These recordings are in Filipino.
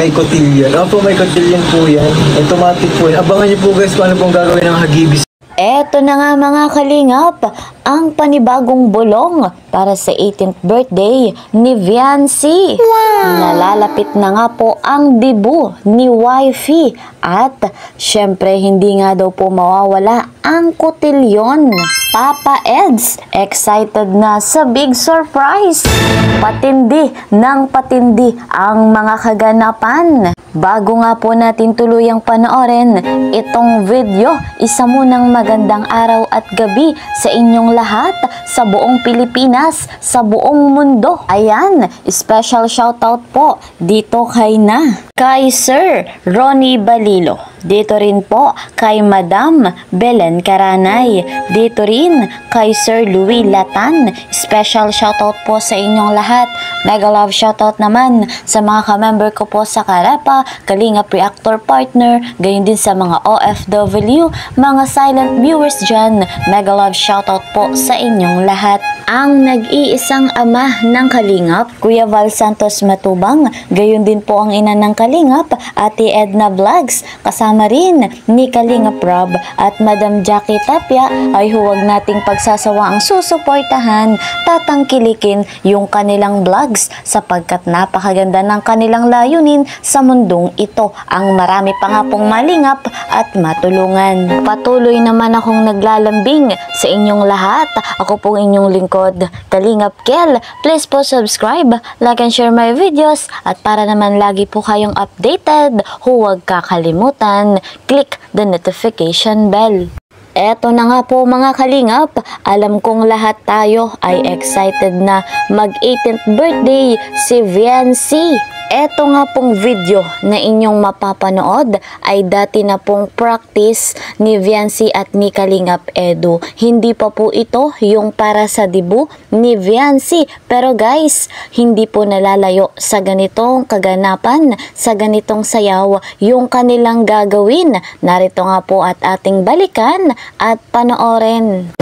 may cotillion. Opo, may cotillion po yan. Automatic po yan. Abangan niyo po guys kung ano pong gagawin ng Hagibis. Eto na nga mga kalingap, ang panibagong bulong para sa 18th birthday ni Viancy. Nalalapit na nga po ang debut ni Wifey at syempre hindi nga daw po mawawala ang cotillion. Papa Eds, excited na sa big surprise. Patindi ng patindi ang mga kaganapan. Bago nga po natin tuluyang panoorin itong video, isa munang magandang araw at gabi sa inyong lahat sa buong Pilipinas, sa buong mundo. Ayan, special shoutout po dito kay Sir Ronnie Balilo. Dito rin po kay Madam Belen Caranay. Dito rin kay Sir Louis Latan. Special shoutout po sa inyong lahat. Mega love shoutout naman sa mga ka-member ko po sa Karapa, Kalingap Reactor Partner, gayon din sa mga OFW, mga silent viewers dyan. Mega love shoutout po sa inyong lahat. Ang nag-iisang ama ng Kalingap, Kuya Val Santos Matubang, gayon din po ang ina ng Kalingap, Ate Edna Vlogs, kasama rin ni Kalingap Rob at Madam Jackie Tapia, ay huwag nating pagsasawang susuportahan, tatangkilikin yung kanilang vlogs sapagkat napakaganda ng kanilang layunin sa mundong ito, ang marami pa nga pong malingap at matulungan. Patuloy naman akong naglalambing sa inyong lahat. Ako pong inyong lingkod, Kalingap Kel. Please po subscribe, like and share my videos, at para naman lagi po kayong updated, huwag kakalimutan, click the notification bell. Eto na nga po mga kalingap, alam kong lahat tayo ay excited na mag 18th birthday si Viancy. Eto nga pong video na inyong mapapanood ay dati na pong practice ni Viancy at ni Kalingap Edu. Hindi pa po ito yung para sa debut ni Viancy. Pero guys, hindi po nalalayo sa ganitong kaganapan, sa ganitong sayaw yung kanilang gagawin. Narito nga po at ating balikan at panoorin.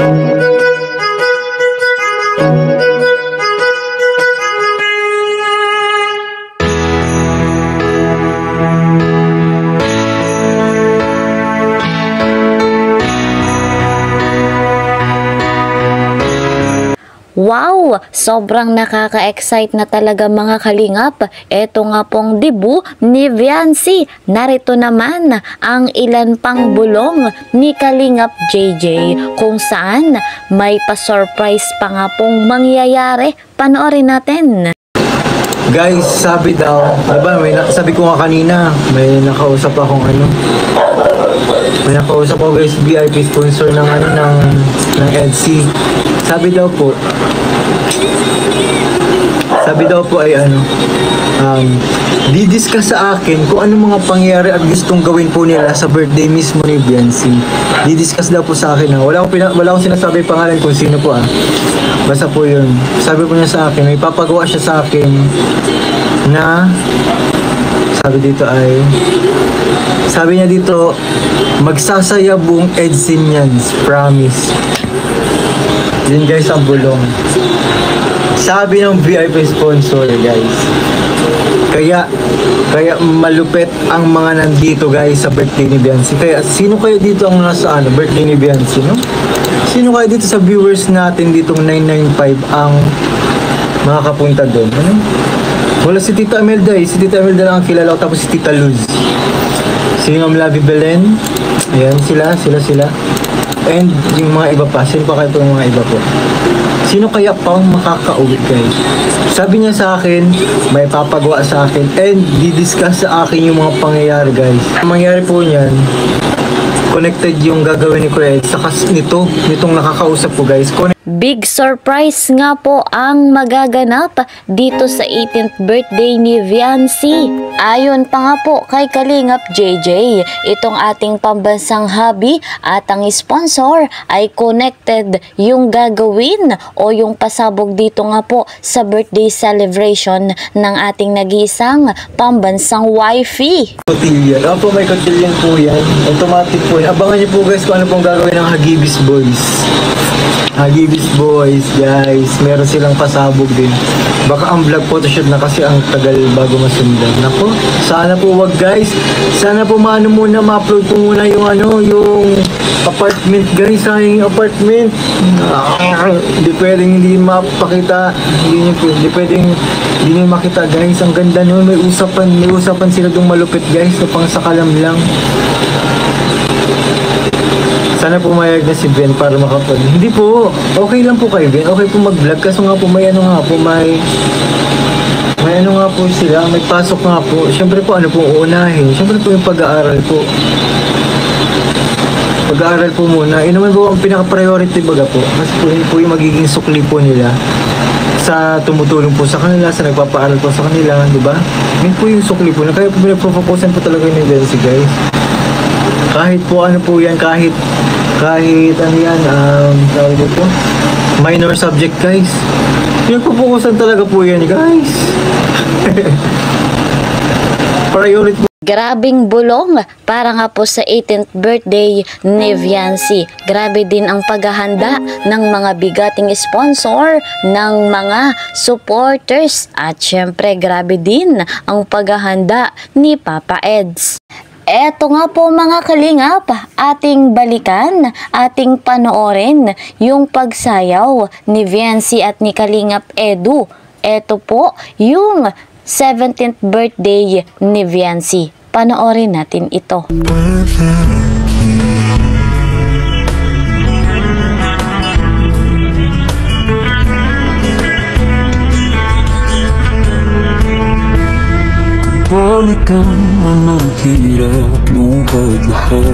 Wow! Sobrang nakaka-excite na talaga mga kalingap. Ito nga pong debut ni Viancy. Narito naman ang ilan pang bulong ni Kalingap JJ kung saan may pa-surprise pa nga pong mangyayari. Panoorin natin. Guys, sabi daw, diba, sabi ko nga kanina, may nakausap akong may nakausap ako guys, VIP sponsor ng ng EDC. Sabi daw po ay didiscuss sa akin kung ano mga pangyayari at gustong gawin po nila sa birthday mismo ni Viancy. Didiscuss daw po sa akin. Wala akong sinasabi pangalan kung sino po Basta po yun. Sabi po niya sa akin, may papagawa siya sa akin na sabi niya dito, magsasaya buong Edsinians, promise. Yun guys ang bulong. Sabi ng VIP sponsor guys. Kaya malupit ang mga nandito guys sa birthday ni Viancy. Kaya sino kayo dito ang nasa birthday ni Viancy, no? Sino kayo dito sa viewers natin ditong 995 ang makakapunta doon? Ano? Wala si Tita Imelda Si Tita Imelda lang ang kilala ko, tapos si Tita Luz. Si Ma'am Lavi Belen. Ayan sila. And yung mga iba pa. Sino pa kayo po yung mga iba po? Sino kaya pang makakauwi guys? Sabi niya sa akin, may papagawa sa akin and didiscuss sa akin yung mga pangyayari guys. Ang mangyayari po niyan, connected yung gagawin ni Kuya Ed saka nitong nakakausap ko guys. Big surprise nga po ang magaganap dito sa 18th birthday ni Viancy. Ayon pa nga po kay Kalingap JJ, itong ating pambansang hobby at ang sponsor ay connected yung gagawin o yung pasabog dito nga po sa birthday celebration ng ating nag-iisang pambansang wifey. Cotillion. Opo, may cotillion po yan. Automatic po yan. Abangan niyo po guys kung ano pong gagawin ng Hagibis Boys. Hagibis guys, meron silang pasabog din. Baka ang vlog photoshoot na kasi ang tagal bago masundan. Nako, sana po wag guys. Sana po muna ma-upload po muna yung yung apartment guys, sayang yung apartment. Hindi pwedeng hindi mapakita, hindi pwedeng hindi makita guys. Ang ganda nun, may usapan sila dong malupit guys, na pang sakalam lang. Sana pumayag na si Ben para makapag... Hindi po. Okay lang po kay Ben. Okay po mag-vlog. Kaso nga po may sila. May pasok nga po. Siyempre po po uunahin. Siyempre po yung pag-aaral po. Pag-aaral po muna. Yun naman po ang pinaka-priority baga po. Kasi po yun po yung magiging sukli po nila sa tumutulong po sa kanila, sa nagpapaaral po sa kanila, di ba? Yun po yung sukli po. Kaya po pinag-focusan po talaga yung events guys. Kahit po po yan, kahit tawag dito, minor subject guys. Pinagpupukusan talaga po yan guys. Priority po. Grabing bulong para nga po sa 18th birthday ni Viancy. Grabe din ang paghahanda ng mga bigating sponsor, ng mga supporters, at syempre grabe din ang paghahanda ni Papa Eds. Eto nga po mga kalingap, ating balikan, ating panoorin yung pagsayaw ni Viancy at ni Kalingap Edu. Eto po yung 17th birthday ni Viancy. Panoorin natin ito. Balikan mo ng hirap, luhad lahat.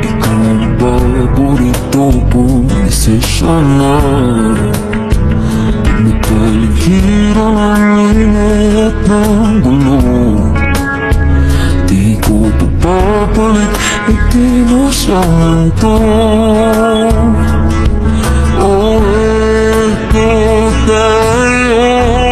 Ikaw ang paborito kong desisyon na pinapaligiran ang ingat ng gulo. Di ko papapalit, hindi mo siyang to. Oh, ito tayo.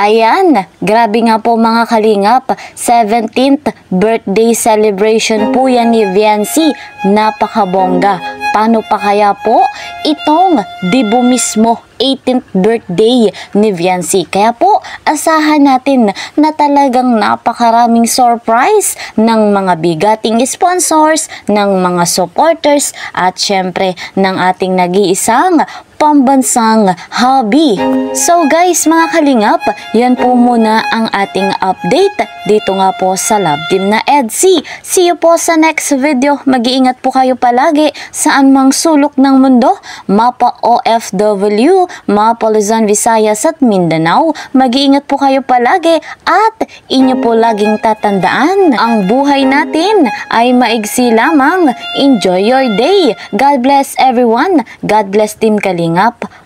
Ayan, grabe nga po mga kalingap, 17th birthday celebration po yan ni Viancy, napakabongga. Paano pa kaya po itong dibu mismo 18th birthday ni Viancy? Kaya po, asahan natin na talagang napakaraming surprise ng mga bigating sponsors, ng mga supporters, at syempre ng ating nag-iisang pambansang hobby. So guys, mga kalingap, yan po muna ang ating update dito nga po sa Love Team na EDSI. See you po sa next video. Mag-iingat po kayo palagi saan mang sulok ng mundo, mapa OFW, mapa Luzon, Visayas at Mindanao. Mag-iingat po kayo palagi at inyo po laging tatandaan, ang buhay natin ay maigsi lamang. Enjoy your day. God bless everyone. God bless Team Kalingap.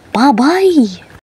Bye-bye!